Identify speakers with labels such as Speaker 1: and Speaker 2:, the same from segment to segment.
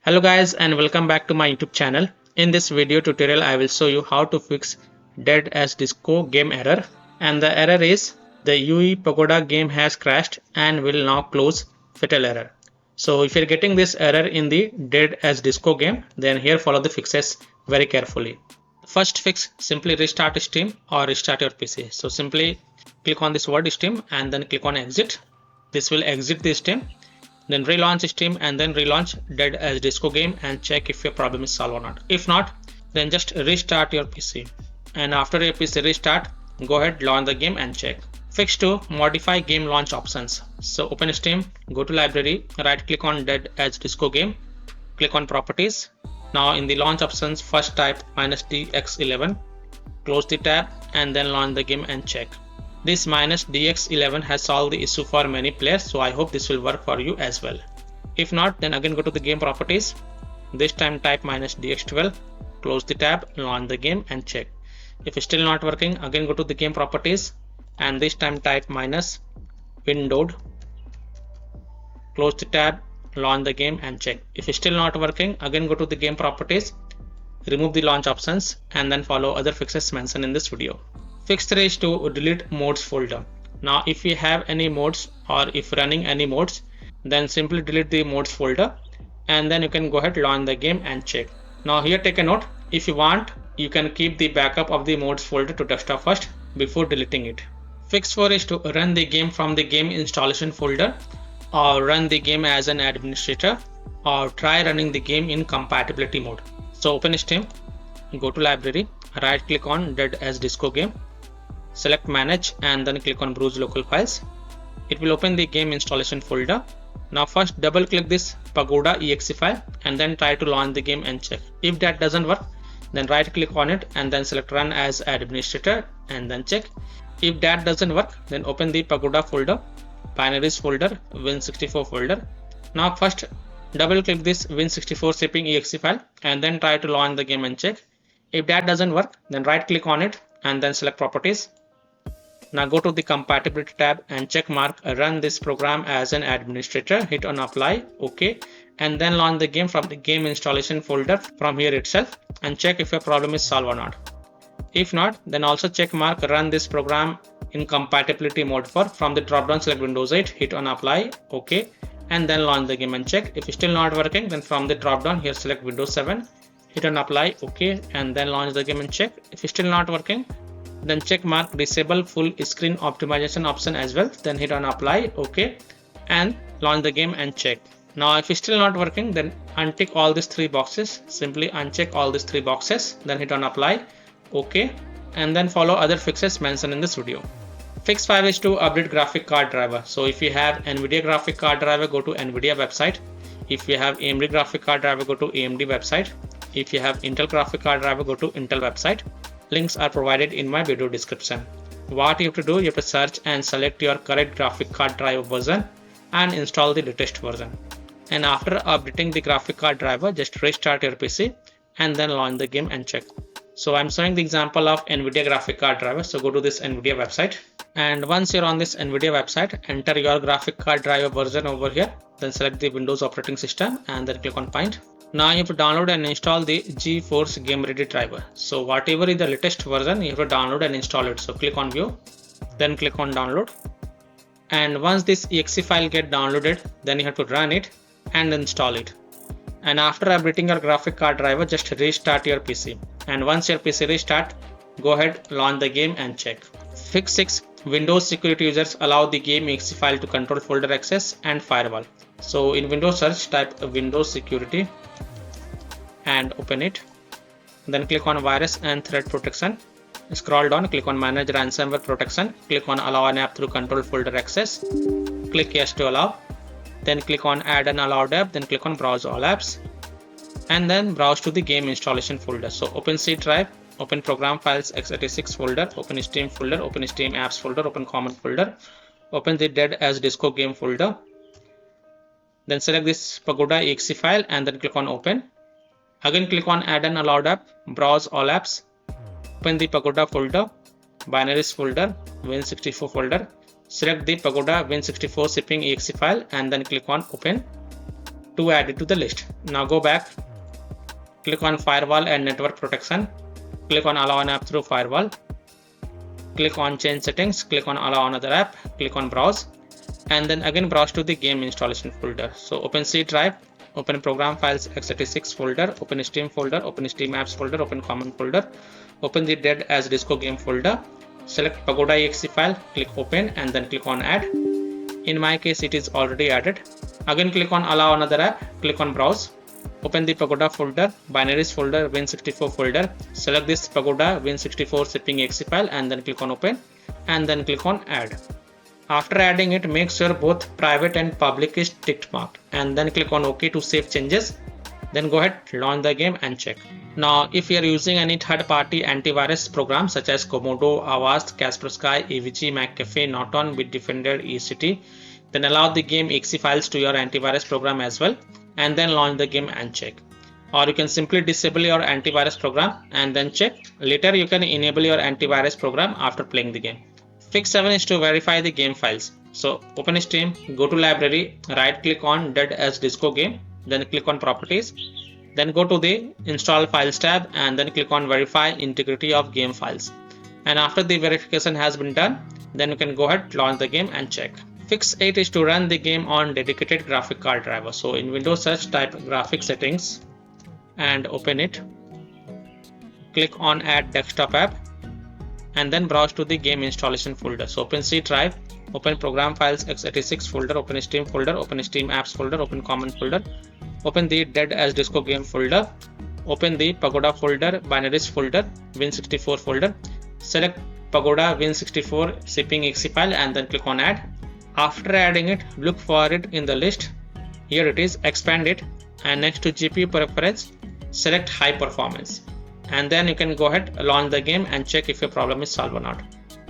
Speaker 1: Hello guys and welcome back to my YouTube channel. In this video tutorial I will show you how to fix dead as disco game error, and the error is the UE-Pagoda game has crashed and will now close, fatal error. So if you're getting this error in the dead as disco game, then here follow the fixes very carefully. First fix, simply restart Steam or restart your PC. So simply click on this word Steam and then click on exit. This will exit the Steam. Then relaunch Steam and then relaunch dead as disco game and check if your problem is solved or not. If not, then just restart your PC, and after your PC restart, go ahead, launch the game and check. Fix 2, modify game launch options. So open Steam, go to library, right click on dead as disco game, click on properties. Now in the launch options, first type -dx11, close the tab and then launch the game and check. This -dx11 has solved the issue for many players, so I hope this will work for you as well. If not, then again go to the game properties. This time type -dx12, close the tab, launch the game and check. If it's still not working, again go to the game properties and this time type -windowed, close the tab, launch the game and check. If it's still not working, again go to the game properties, remove the launch options and then follow other fixes mentioned in this video. Fix 3 is to delete modes folder. Now if you have any modes or if running any modes, then simply delete the modes folder and then you can go ahead, launch the game and check. Now here take a note, if you want you can keep the backup of the modes folder to desktop first before deleting it. Fix 4 is to run the game from the game installation folder or run the game as an administrator or try running the game in compatibility mode. So open Steam, go to library, right click on dead as disco game, select manage and then click on browse local files. It will open the game installation folder. Now first double click this pagoda exe file and then try to launch the game and check. If that doesn't work, then right click on it and then select run as administrator and then check. If that doesn't work, then open the pagoda folder, binaries folder, win64 folder. Now first double click this win64 shipping exe file and then try to launch the game and check. If that doesn't work, then right click on it and then select properties. Now go to the compatibility tab and check mark run this program as an administrator, hit on apply, OK, and then launch the game from the game installation folder from here itself and check if your problem is solved or not. If not, then also check mark run this program in compatibility mode for from the drop down select Windows 8, hit on apply, OK, and then launch the game and check. If it's still not working, then from the drop down here select Windows 7, hit on apply, OK, and then launch the game and check. If it's still not working, then check mark disable full screen optimization option as well, then hit on apply, OK, and launch the game and check. Now if it's still not working, then untick all these 3 boxes, simply uncheck all these 3 boxes, then hit on apply, OK, and then follow other fixes mentioned in this video. Fix 5 is to update graphic card driver. So if you have NVIDIA graphic card driver, go to NVIDIA website. If you have AMD graphic card driver, go to AMD website. If you have Intel graphic card driver, go to Intel website. Links are provided in my video description. What you have to do, you have to search and select your correct graphic card driver version and install the latest version. And after updating the graphic card driver, just restart your PC and then launch the game and check. So I'm showing the example of NVIDIA graphic card driver. So go to this NVIDIA website, and once you're on this NVIDIA website, enter your graphic card driver version over here, then select the Windows operating system and then click on find. Now you have to download and install the GeForce Game Ready driver. So whatever is the latest version, you have to download and install it. So click on view, then click on download. And once this exe file get downloaded, then you have to run it and install it. And after updating your graphic card driver, just restart your PC. And once your PC restart, go ahead, launch the game and check. Fix 6, Windows security users allow the game exe file to control folder access and firewall. So in Windows search, type Windows security and open it. Then click on virus and threat protection. Scroll down, click on manage ransomware protection. Click on allow an app through control folder access. Click yes to allow. Then click on add an allowed app. Then click on browse all apps. And then browse to the game installation folder. So open C drive, open program files x86 folder, open Steam folder, open Steam apps folder, open common folder, open the dead as disco game folder. Then select this pagoda exe file and then click on open. Again click on add an allowed app, browse all apps, open the pagoda folder, binaries folder, win64 folder, select the pagoda win64 shipping exe file and then click on open. to add it to the list. Now go back, click on firewall and network protection, click on allow an app through firewall, click on change settings, click on allow another app, click on browse, and then again browse to the game installation folder. So open C drive, open program files x86 folder, open Steam folder, open Steam apps folder, open common folder, open the dead as disco game folder, select pagoda exe file, click open and then click on add. In my case it is already added. Again click on allow another app, click on browse, open the pagoda folder, binaries folder, win64 folder, select this pagoda win64 shipping exe file and then click on open and then click on add. After adding it, make sure both private and public is ticked marked and then click on OK to save changes. Then go ahead, launch the game and check. Now if you are using any third-party antivirus program such as Komodo, Avast, Kaspersky, AVG, McAfee, Norton, Bitdefender, ECT, then allow the game exe files to your antivirus program as well and then launch the game and check. Or you can simply disable your antivirus program and then check. Later you can enable your antivirus program after playing the game. Fix 7 is to verify the game files. So open Steam, go to library, right click on dead as disco game, then click on properties, then go to the install files tab and then click on verify integrity of game files. And after the verification has been done, then you can go ahead, launch the game and check. Fix 8 is to run the game on dedicated graphic card driver. So in Windows search, type graphic settings and open it. Click on add desktop app and then browse to the game installation folder. So open C drive, open program files x86 folder, open Steam folder, open Steam apps folder, open common folder, open the dead as disco game folder, open the pagoda folder, binaries folder, win64 folder, select pagoda win64 shipping exe file and then click on add. After adding it, look for it in the list. Here it is, expand it and next to GPU preference, select high performance. And then you can go ahead, launch the game and check if your problem is solved or not.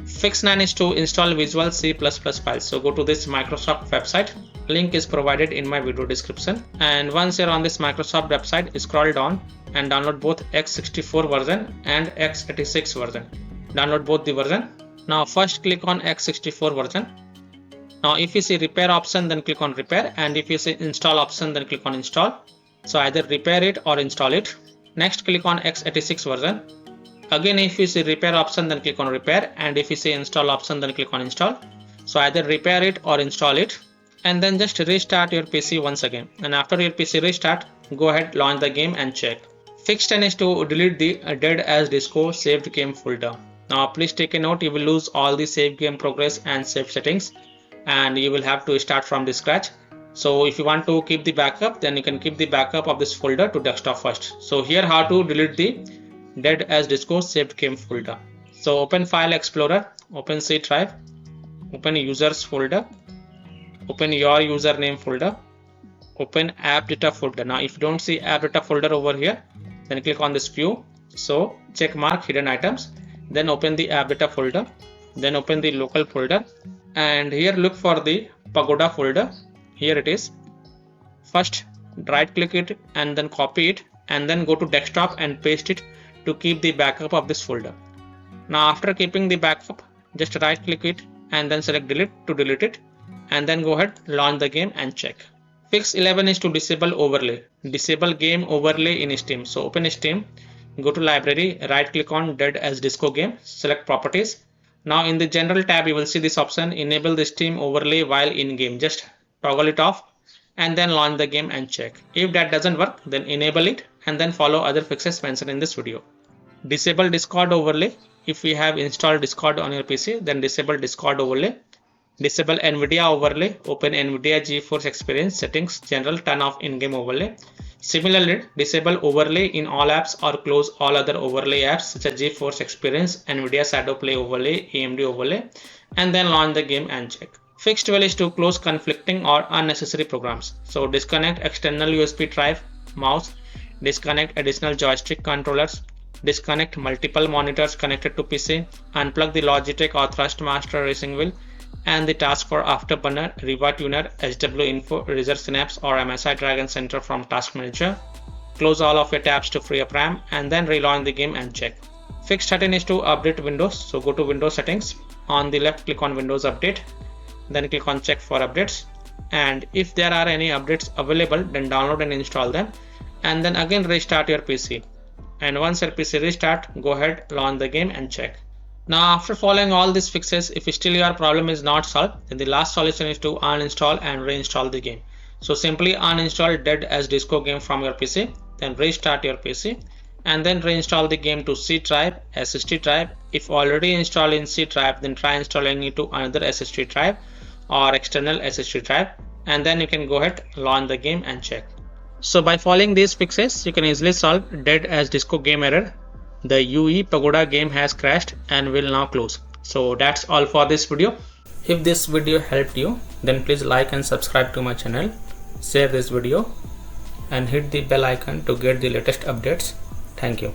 Speaker 1: Fix 9 is to install Visual C++ files. So go to this Microsoft website. Link is provided in my video description. And once you're on this Microsoft website, scroll down and download both x64 version and x86 version. Download both the version. Now first click on x64 version. Now if you see repair option, then click on repair, and if you see install option, then click on install. So either repair it or install it. Next click on x86 version. Again if you see repair option, then click on repair, and if you see install option, then click on install. So either repair it or install it, and then just restart your PC once again. And after your PC restart, go ahead, launch the game and check. Fix 10 is to delete the dead as disco saved game folder. Now please take a note, you will lose all the save game progress and save settings and you will have to start from the scratch. So if you want to keep the backup, then you can keep the backup of this folder to desktop first. So here how to delete the dead as disco saved game folder. So open file explorer, open C drive, open users folder, open your username folder, open app data folder. Now if you don't see app data folder over here, then click on this view. So check mark hidden items, then open the app data folder, then open the local folder, and here look for the pagoda folder. Here it is. First right click it and then copy it and then go to desktop and paste it to keep the backup of this folder. Now after keeping the backup, just right click it and then select delete to delete it, and then go ahead, launch the game and check. Fix 11 is to disable overlay. Disable game overlay in Steam. So open Steam, go to library, right click on dead as disco game, select properties. Now in the general tab you will see this option, enable the Steam overlay while in game. Just toggle it off and then launch the game and check. If that doesn't work, then enable it and then follow other fixes mentioned in this video. Disable Discord overlay. If you have installed Discord on your PC, then disable Discord overlay. Disable NVIDIA overlay. Open NVIDIA GeForce Experience settings, general, turn off in-game overlay. Similarly, disable overlay in all apps or close all other overlay apps such as GeForce Experience, NVIDIA Shadow Play overlay, AMD overlay, and then launch the game and check. Fix 12 is to close conflicting or unnecessary programs. So disconnect external USB drive, mouse, disconnect additional joystick controllers, disconnect multiple monitors connected to PC, unplug the Logitech or Thrustmaster racing wheel, and the taskbar Afterburner, Riva Tuner, HW Info, Razor Synapse or MSI Dragon Center from Task Manager. Close all of your tabs to free up RAM and then relaunch the game and check. Fix 13 is to update Windows. So go to Windows settings. On the left, click on Windows Update. Then click on check for updates and if there are any updates available, then download and install them, and then again restart your PC. And once your PC restart, go ahead, launch the game and check. Now after following all these fixes, if still your problem is not solved, then the last solution is to uninstall and reinstall the game. So simply uninstall Dead as Disco game from your PC, then restart your PC, and then reinstall the game to C drive, SSD drive. If already installed in C drive, then try installing it to another SSD drive or external SSD drive, and then you can go ahead, launch the game and check. So by following these fixes, you can easily solve Dead as Disco game error. The UE-Pagoda game has crashed and will now close. So that's all for this video. If this video helped you, then please like and subscribe to my channel, share this video and hit the bell icon to get the latest updates. Thank you.